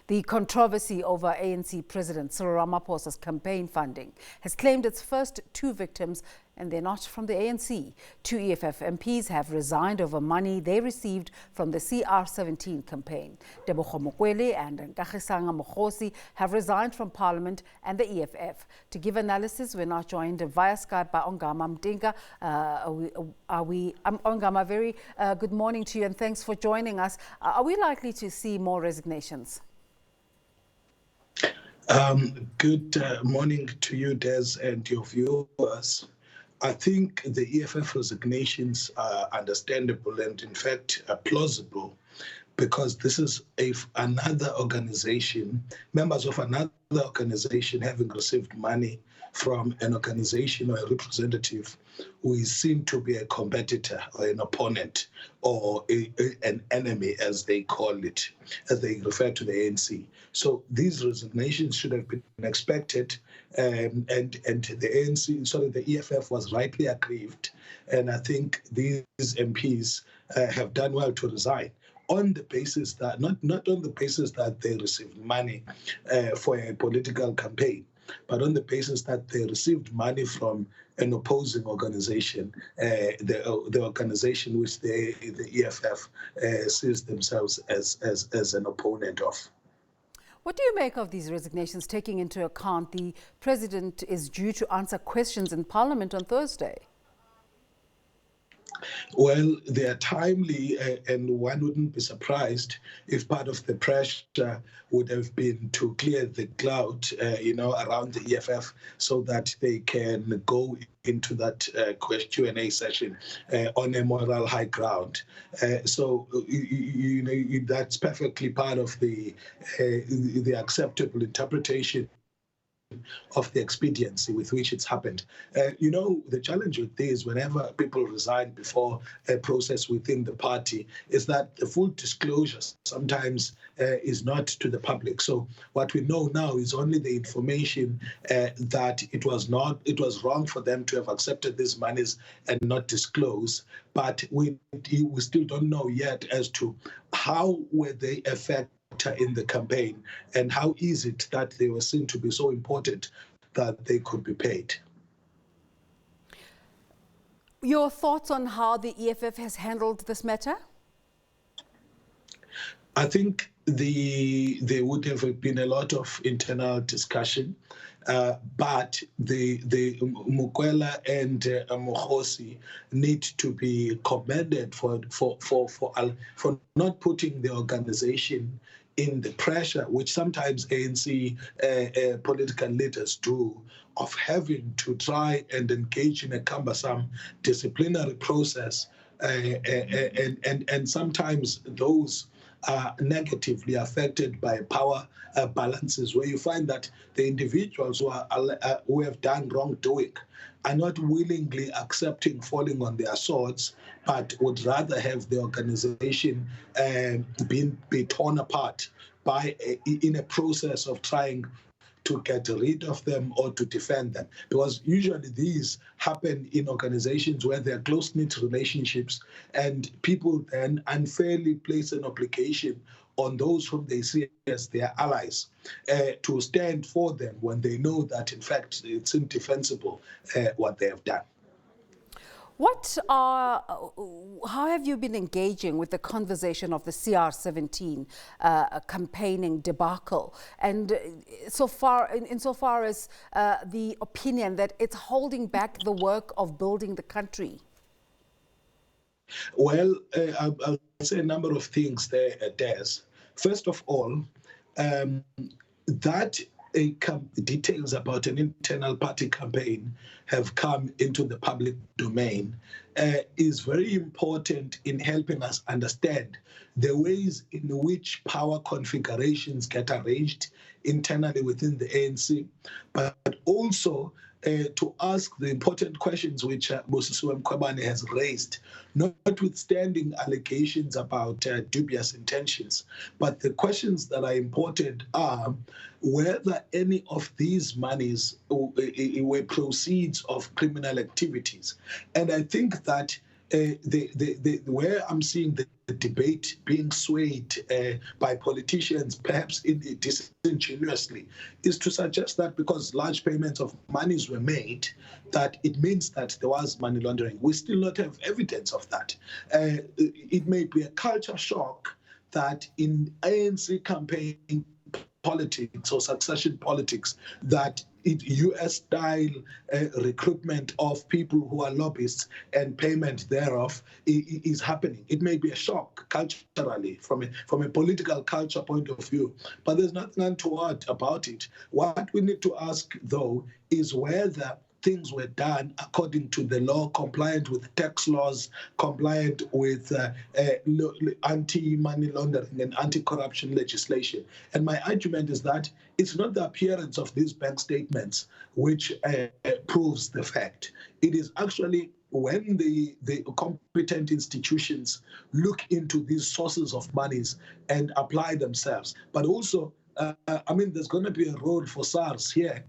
The controversy over ANC President Cyril Ramaphosa's campaign funding has claimed its first two victims, and they're not from the ANC. Two EFF MPs have resigned over money they received from the CR17 campaign. Tebogo Mokwele and Nkagisang Mokgosi have resigned from Parliament and the EFF. To give analysis, we're now joined via Skype by Ongama Mtimka. Ongama, very good morning to you and thanks for joining us. Are we likely to see more resignations? Good morning to you, Des, and your viewers. I think the EFF resignations are understandable and, in fact, plausible, because this is another organization, members of another organization having received money from an organization or a representative who is seen to be a competitor or an opponent or an enemy, as they call it, as they refer to the ANC. So these resignations should have been expected, and the ANC, the EFF was rightly aggrieved, and I think these MPs have done well to resign on the basis that, not on the basis that they received money for a political campaign, but on the basis that they received money from an opposing organization, the organization which the EFF sees themselves as an opponent of. What do you make of these resignations, taking into account the President is due to answer questions in Parliament on Thursday? Well, they are timely, and one wouldn't be surprised if part of the pressure would have been to clear the cloud, around the EFF, so that they can go into that Q&A session on a moral high ground. So that's perfectly part of the acceptable interpretation of the expediency with which it's happened. The challenge with this, whenever people resign before a process within the party, is that the full disclosure sometimes is not to the public. So what we know now is only the information that it was wrong for them to have accepted these monies and not disclose. But we still don't know yet as to how were they affected in the campaign, and how is it that they were seen to be so important that they could be paid. Your thoughts on how the EFF has handled this matter? I think there would have been a lot of internal discussion, but the Mokwele and Mokgosi need to be commended for not putting the organization in the pressure, which sometimes ANC political leaders do, of having to try and engage in a cumbersome disciplinary process, and sometimes those are negatively affected by power balances, where you find that the individuals who have done wrongdoing are not willingly accepting falling on their swords, but would rather have the organization be torn apart in a process of trying to get rid of them or to defend them. Because usually these happen in organizations where there are close-knit relationships, and people then unfairly place an obligation on those whom they see as their allies to stand for them when they know that, in fact, it's indefensible what they have done. How have you been engaging with the conversation of the CR17 campaigning debacle, and insofar as the opinion that it's holding back the work of building the country? Well, I'll say a number of things there, Des. First of all, that details about an internal party campaign have come into the public domain is very important in helping us understand the ways in which power configurations get arranged internally within the ANC, but also to ask the important questions which Mokgosi has raised, notwithstanding allegations about dubious intentions. But the questions that are important are whether any of these monies were proceeds of criminal activities. And I think that where I'm seeing the debate being swayed by politicians, perhaps disingenuously, is to suggest that because large payments of monies were made, that it means that there was money laundering. We still not have evidence of that. It may be a culture shock that in ANC campaign politics or succession politics, that US-style recruitment of people who are lobbyists and payment thereof is happening. It may be a shock culturally from a political culture point of view, but there's nothing untoward about it. What we need to ask, though, is whether things were done according to the law, compliant with tax laws, compliant with anti-money laundering and anti-corruption legislation. And my argument is that it's not the appearance of these bank statements which proves the fact. It is actually when the competent institutions look into these sources of monies and apply themselves. But also, there's going to be a role for SARS here,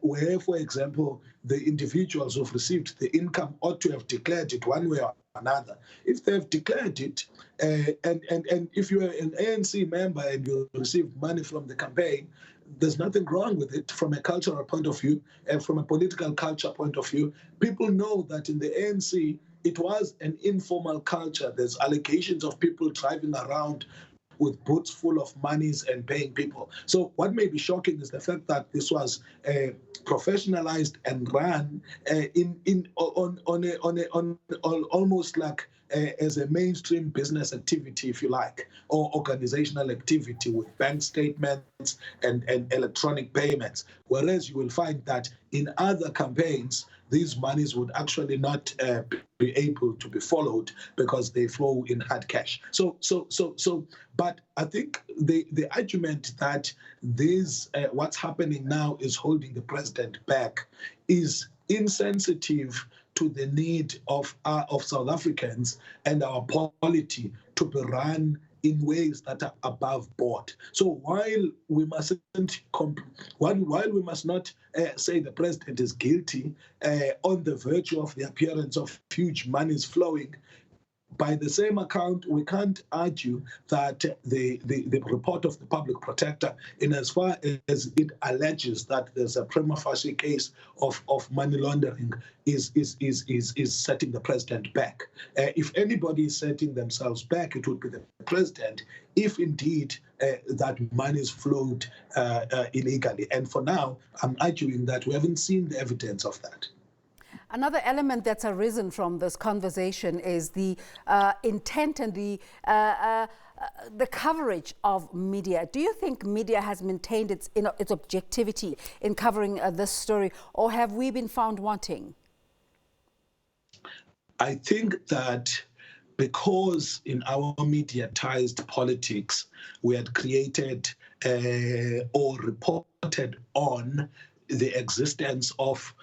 where, for example, the individuals who've received the income ought to have declared it one way or another. If they've declared it, and if you're an ANC member and you received money from the campaign, there's nothing wrong with it from a cultural point of view and from a political culture point of view. People know that in the ANC, it was an informal culture. There's allegations of people driving around with boots full of monies and paying people. So what may be shocking is the fact that this was professionalized and run on almost like as a mainstream business activity, if you like, or organizational activity with bank statements and electronic payments. Whereas you will find that in other campaigns, these monies would actually not be able to be followed because they flow in hard cash. But I think the argument that this what's happening now is holding the president back is insensitive to the need of South Africans and our polity to be run in ways that are above board. So while we must not say the president is guilty on the virtue of the appearance of huge monies flowing, by the same account, we can't argue that the report of the public protector, in as far as it alleges that there's a prima facie case of money laundering, is setting the president back. If anybody is setting themselves back, it would be the president, if indeed that money is flowed illegally. And for now, I'm arguing that we haven't seen the evidence of that. Another element that's arisen from this conversation is the intent and the coverage of media. Do you think media has maintained its objectivity in covering this story, or have we been found wanting? I think that because in our mediatized politics, we had created or reported on the existence of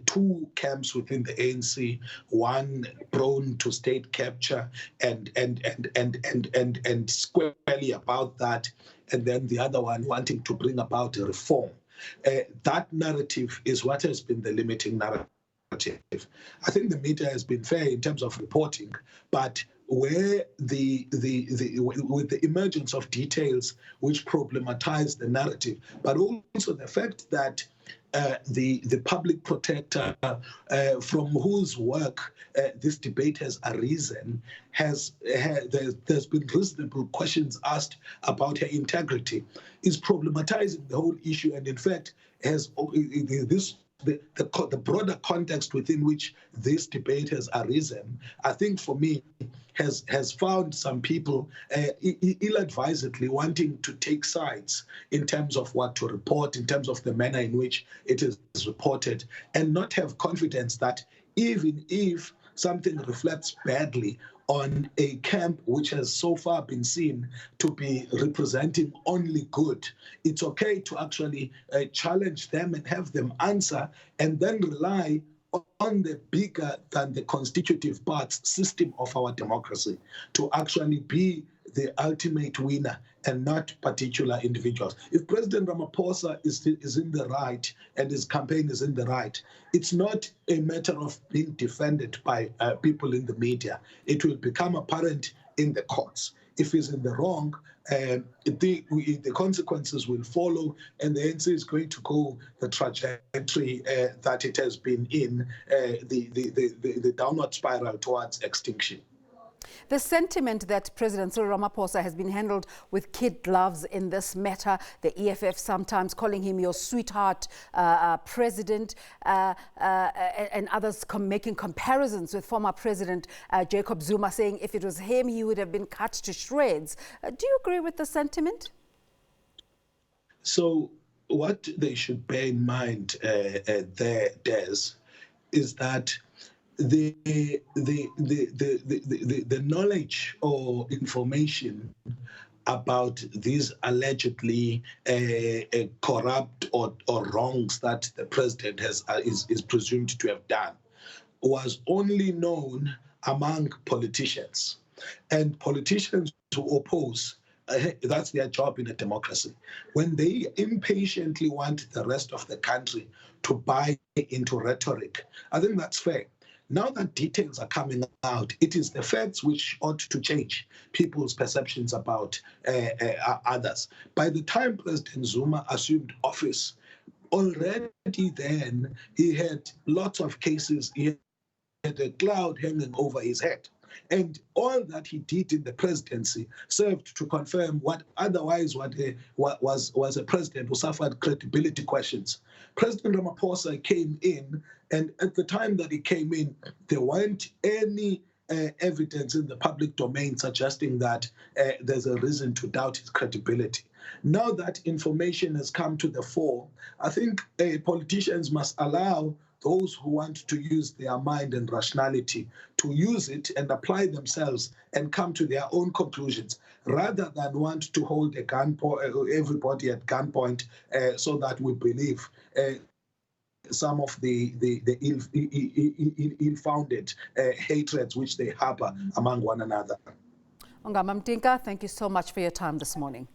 two camps within the ANC, one prone to state capture and squarely about that, and then the other one wanting to bring about a reform. That narrative is what has been the limiting narrative. I think the media has been fair in terms of reporting, but where with the emergence of details which problematize the narrative, but also the fact that the public protector, from whose work this debate has arisen, there's been reasonable questions asked about her integrity, is problematizing the whole issue, and in fact has the broader context within which this debate has arisen, I think for me, has found some people ill-advisedly wanting to take sides in terms of what to report, in terms of the manner in which it is reported, and not have confidence that even if something reflects badly on a camp which has so far been seen to be representing only good, it's okay to actually challenge them and have them answer, and then rely on the bigger than the constitutive parts system of our democracy to actually be the ultimate winner and not particular individuals. If President Ramaphosa is in the right and his campaign is in the right, it's not a matter of being defended by people in the media. It will become apparent in the courts. If he's in the wrong, the consequences will follow, and the ANC is going to go the trajectory that it has been in, the downward spiral towards extinction. The sentiment that President Cyril Ramaphosa has been handled with kid gloves in this matter, the EFF sometimes calling him your sweetheart president, and others making comparisons with former President Jacob Zuma, saying if it was him, he would have been cut to shreds. Do you agree with the sentiment? So what they should bear in mind there, Des, is that the knowledge or information about these allegedly corrupt or wrongs that the president is presumed to have done was only known among politicians, and politicians who oppose. That's their job in a democracy. When they impatiently want the rest of the country to buy into rhetoric, I think that's fair. Now that details are coming out, it is the facts which ought to change people's perceptions about others. By the time President Zuma assumed office, already then he had lots of cases. He had a cloud hanging over his head. And all that he did in the presidency served to confirm what otherwise was a president who suffered credibility questions. President Ramaphosa came in, and at the time that he came in, there weren't any evidence in the public domain suggesting that there's a reason to doubt his credibility. Now that information has come to the fore, I think politicians must allow those who want to use their mind and rationality to use it and apply themselves and come to their own conclusions, rather than want to hold everybody at gunpoint so that we believe some of the ill-founded hatreds which they harbor among one another. Ongama Mtimka, thank you so much for your time this morning.